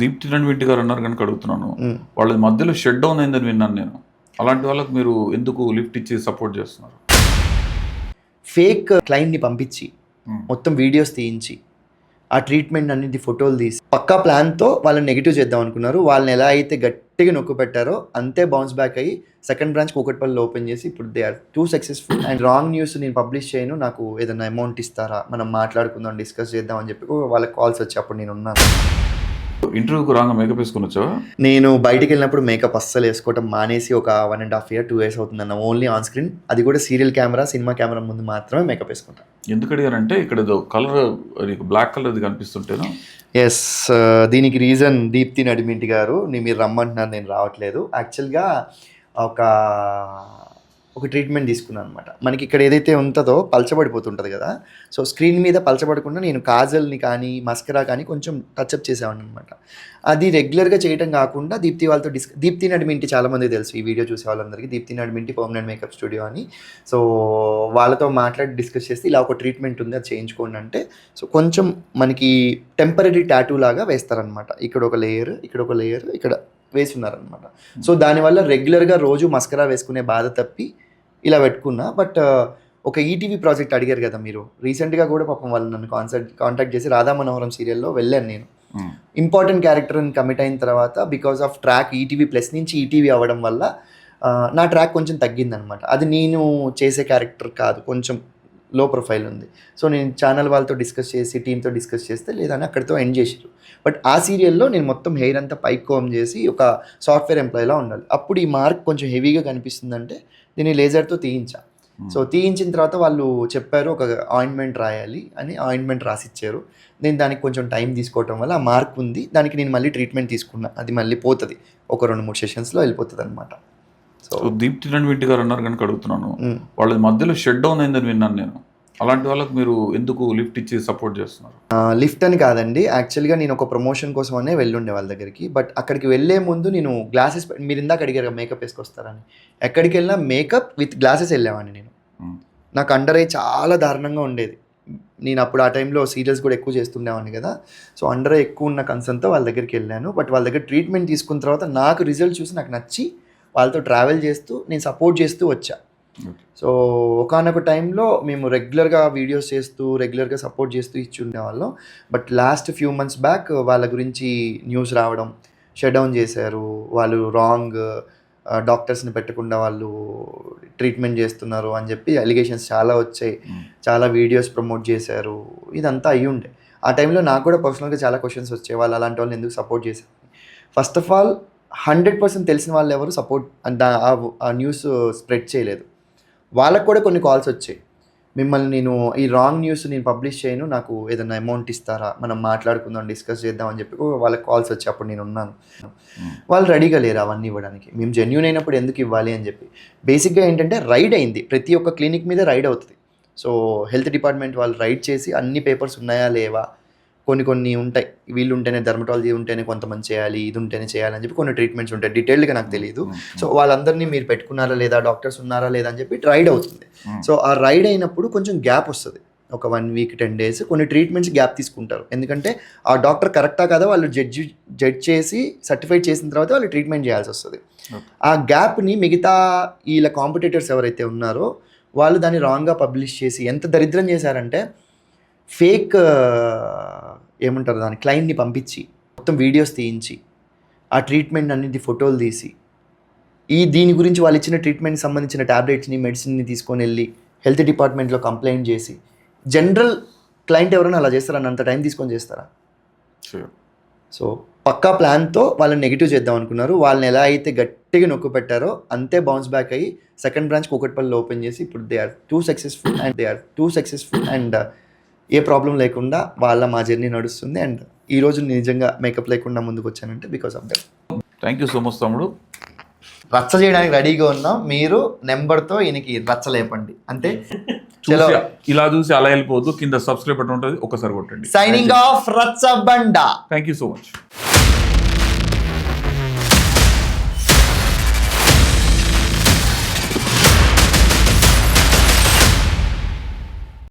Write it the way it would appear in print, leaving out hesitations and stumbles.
దీప్తి రణవీటి గారు అన్నారు కనుక అడుగుతున్నాను. వాళ్ళ మధ్యలో షట్ డౌన్ అయిందని విన్నాను నేను. అలాంటి వాళ్ళకి మీరు ఎందుకు లిఫ్ట్ ఇచ్చి సపోర్ట్ చేస్తున్నారు? ఫేక్ క్లయింట్ని పంపించి మొత్తం వీడియోస్ తీయించి ఆ ట్రీట్మెంట్ అన్నిటి ఫోటోలు తీసి పక్కా ప్లాన్తో వాళ్ళని నెగిటివ్ చేద్దాం అనుకున్నారు. వాళ్ళని ఎలా అయితే గట్టిగా నొక్కు పెట్టారో అంతే బౌన్స్ బ్యాక్ అయ్యి సెకండ్ బ్రాంచ్ కూకట్పల్లిలో ఓపెన్ చేసి ఇప్పుడు they are too successful. And wrong news నేను పబ్లిష్ చేయను, నాకు ఏదైనా అమౌంట్ ఇస్తారా, మనం మాట్లాడుకుందాం, డిస్కస్ చేద్దాం అని చెప్పి వాళ్ళకి కాల్స్ వచ్చి అప్పుడు నేను ఉన్నాను. ఇంటర్వ్యూకి రాగా మేకప్ వేసుకుని వచ్చావా? నేను బయటికి వెళ్ళినప్పుడు మేకప్ అస్సలు వేసుకోవటం మానేసి ఒక 1.5 year 2 years అవుతుందన్న. ఓన్లీ ఆన్ స్క్రీన్, అది కూడా సీరియల్ కెమెరా, సినిమా కెమెరా ముందు మాత్రమే మేకప్ వేసుకుంటాను. ఎందుకు అడిగారంటే ఇక్కడ ఏదో కలర్ బ్లాక్ కలర్ కనిపిస్తుంటేను. ఎస్, దీనికి రీజన్ దీప్తి నడిమింటి గారు. మీరు రమ్మంటున్నారు, నేను రావట్లేదు. యాక్చువల్గా ఒక ట్రీట్మెంట్ తీసుకున్నాను అనమాట. మనకి ఇక్కడ ఏదైతే ఉంటుందో పలచబడిపోతుంటుంది కదా, సో స్క్రీన్ మీద పలచబడకుండా నేను కాజల్ని కానీ మస్కరా కానీ కొంచెం టచ్అప్ చేసేవాడిని అనమాట. అది రెగ్యులర్గా చేయడం కాకుండా దీప్తి వాళ్ళతో దీప్తి నడిమింటి చాలామంది తెలుసు, ఈ వీడియో చూసే వాళ్ళందరికీ. Deepthi Nadiminti permanent makeup studio అని. సో వాళ్ళతో మాట్లాడి డిస్కస్ చేస్తే ఇలా ఒక ట్రీట్మెంట్ ఉంది, అది చేయించుకోండి అంటే, సో కొంచెం మనకి టెంపరీ టాటూ లాగా వేస్తారనమాట. ఇక్కడ ఒక లేయర్, ఇక్కడ ఒక లేయర్, ఇక్కడ వేసున్నారనమాట. సో దానివల్ల రెగ్యులర్గా రోజు మస్కరా వేసుకునే బాధ తప్పి ఇలా పెట్టుకున్నా. బట్ ఒక ఈటీవీ ప్రాజెక్ట్ అడిగారు కదా మీరు, రీసెంట్గా కూడా పాపం వాళ్ళు నన్ను కాంటాక్ట్ చేసి రాధా మనోహరం సీరియల్లో వెళ్ళాను నేను. ఇంపార్టెంట్ క్యారెక్టర్ని కమిట్ అయిన తర్వాత because of track ETV plus నుంచి ఈటీవీ అవ్వడం వల్ల నా ట్రాక్ కొంచెం తగ్గిందనమాట. అది నేను చేసే క్యారెక్టర్ కాదు, కొంచెం లో ప్రొఫైల్ ఉంది. సో నేను ఛానల్ వాళ్ళతో డిస్కస్ చేసి టీంతో డిస్కస్ చేస్తే లేదని అక్కడితో ఎండ్ చేసారు. బట్ ఆ సీరియల్లో నేను మొత్తం హెయిర్ అంతా పైకి కోమ్ చేసి ఒక సాఫ్ట్వేర్ ఎంప్లాయీలా ఉండాలి. అప్పుడు ఈ మార్క్ కొంచెం హెవీగా కనిపిస్తుందంటే దీన్ని లేజర్తో తీయించా. సో తీయించిన తర్వాత వాళ్ళు చెప్పారు ఒక ఆయింట్మెంట్ రాయాలి అని, ఆయింట్మెంట్ రాసిచ్చారు. నేను దానికి కొంచెం టైం తీసుకోవటం వల్ల ఆ మార్క్ ఉంది, దానికి నేను మళ్ళీ ట్రీట్మెంట్ తీసుకున్నా. అది మళ్ళీ పోతుంది, ఒక 2-3 సెషన్స్లో వెళ్ళిపోతుంది అనమాట. సో దీప్తి రణవీటి గారు అన్నారు కనుక అడుగుతున్నాను. వాళ్ళ మధ్యలో షట్ డౌన్ అయిందని విన్నాను నేను. అలాంటి వాళ్ళకి మీరు ఎందుకు లిఫ్ట్ ఇచ్చి సపోర్ట్ చేస్తున్నారు? లిఫ్ట్ అని కాదండి, యాక్చువల్గా నేను ఒక ప్రమోషన్ కోసమనే వెళ్ళుండే వాళ్ళ దగ్గరికి. బట్ అక్కడికి వెళ్ళే ముందు నేను గ్లాసెస్, మీరు ఇందాక అడిగారు మేకప్ వేసుకొస్తారని, ఎక్కడికి వెళ్ళినా మేకప్ విత్ గ్లాసెస్ వెళ్ళేవాడిని నేను. నాకు అండర్ ఐ చాలా దారుణంగా ఉండేది. నేను అప్పుడు ఆ టైంలో సీరియల్స్ కూడా ఎక్కువ చేస్తుండేవాడిని కదా, సో అండర్ ఐ ఎక్కువ ఉన్న కన్సర్న్తో వాళ్ళ దగ్గరికి వెళ్ళాను. బట్ వాళ్ళ దగ్గర ట్రీట్మెంట్ తీసుకున్న తర్వాత నాకు రిజల్ట్ చూసి నాకు నచ్చి వాళ్ళతో ట్రావెల్ చేస్తూ నేను సపోర్ట్ చేస్తూ వచ్చా. సో ఒకానొక టైంలో మేము రెగ్యులర్గా వీడియోస్ చేస్తూ రెగ్యులర్గా సపోర్ట్ చేస్తూ ఇచ్చి ఉండేవాళ్ళం. But last few months back వాళ్ళ గురించి న్యూస్ రావడం, షట్ డౌన్ చేశారు, వాళ్ళు రాంగ్ డాక్టర్స్ని పెట్టకుండా వాళ్ళు ట్రీట్మెంట్ చేస్తున్నారు అని చెప్పి అలిగేషన్స్ చాలా వచ్చాయి. చాలా వీడియోస్ ప్రమోట్ చేశారు, ఇదంతా అయ్యి ఉండే. ఆ టైంలో నాకు కూడా పర్సనల్గా చాలా క్వశ్చన్స్ వచ్చాయి, వాళ్ళు అలాంటి వాళ్ళని ఎందుకు సపోర్ట్ చేశారు. ఫస్ట్ ఆఫ్ ఆల్ 100% తెలిసిన వాళ్ళు ఎవరు సపోర్ట్ ఆ న్యూస్ స్ప్రెడ్ చేయలేదు. వాళ్ళకు కూడా కొన్ని కాల్స్ వచ్చాయి, మిమ్మల్ని నేను ఈ రాంగ్ న్యూస్ నేను పబ్లిష్ చేయను, నాకు ఏదైనా అమౌంట్ ఇస్తారా, మనం మాట్లాడుకుందాం, డిస్కస్ చేద్దాం అని చెప్పి వాళ్ళకి కాల్స్ వచ్చి అప్పుడు నేను ఉన్నాను. వాళ్ళు రెడీగా లేరు అవన్నీ ఇవ్వడానికి. మేము జెన్యూన్ అయినప్పుడు ఎందుకు ఇవ్వాలి అని చెప్పి. బేసిక్గా ఏంటంటే రైడ్ అయింది, ప్రతి ఒక్క క్లినిక్ మీద రైడ్ అవుతుంది. సో హెల్త్ డిపార్ట్మెంట్ వాళ్ళు రైడ్ చేసి అన్ని పేపర్స్ ఉన్నాయా లేవా, కొన్ని ఉంటాయి, వీళ్ళు ఉంటేనే డెర్మటాలజీ ఉంటేనే కొంతమంది చేయాలి, ఇది ఉంటేనే చేయాలని చెప్పి కొన్ని ట్రీట్మెంట్స్ ఉంటాయి, డీటెయిల్డ్గా నాకు తెలియదు. సో వాళ్ళందరినీ మీరు పెట్టుకున్నారా లేదా, డాక్టర్స్ ఉన్నారా లేదా అని చెప్పి రైడ్ అవుతుంది. సో ఆ రైడ్ అయినప్పుడు కొంచెం గ్యాప్ వస్తుంది, ఒక 1 week 10 days కొన్ని ట్రీట్మెంట్స్ గ్యాప్ తీసుకుంటారు. ఎందుకంటే ఆ డాక్టర్ కరెక్టా కదా వాళ్ళు జడ్జ్ చేసి సర్టిఫైడ్ చేసిన తర్వాత వాళ్ళు ట్రీట్మెంట్ చేయాల్సి వస్తుంది. ఆ గ్యాప్ని మిగతా వీళ్ళ కాంపిటేటర్స్ ఎవరైతే ఉన్నారో వాళ్ళు దాన్ని రాంగ్గా పబ్లిష్ చేసి ఎంత దరిద్రం చేశారంటే, ఫేక్ ఏమంటారు దాని క్లయింట్ని పంపించి మొత్తం వీడియోస్ తీయించి ఆ ట్రీట్మెంట్ అన్నిటి ఫోటోలు తీసి దీని గురించి వాళ్ళు ఇచ్చిన ట్రీట్మెంట్కి సంబంధించిన ట్యాబ్లెట్స్ని మెడిసిన్ని తీసుకొని వెళ్ళి హెల్త్ డిపార్ట్మెంట్లో కంప్లైంట్ చేసి, జనరల్ క్లయింట్ ఎవరైనా అలా చేస్తారని అంత టైం తీసుకొని చేస్తారా? సో పక్కా ప్లాన్తో వాళ్ళని నెగిటివ్ చేద్దాం అనుకున్నారు. వాళ్ళని ఎలా అయితే గట్టిగా నొక్కు పెట్టారో అంతే బౌన్స్ బ్యాక్ అయ్యి సెకండ్ బ్రాంచ్ కూకట్పల్లిలో ఓపెన్ చేసి ఇప్పుడు they are too successful and a problem లేకుండా మా జర్నీ నడుస్తుంది. అండ్ ఈరోజు నిజంగా మేకప్ లేకుండా ముందుకు వచ్చానంటే because of that. Thank you so much తమ్ముడు. రచ్చ చేయడానికి రెడీగా ఉన్నాం, మీరు నెంబర్తో ఈయనకి రచ్చ లేపండి అంతే. ఇలా చూసి అలా వెళ్ళిపోవద్దు, కింద సబ్స్క్రైబ్ బటన్ ఉంటుంది, ఒకసారి కొట్టండి. Signing off Rachabanda. Thank you so much.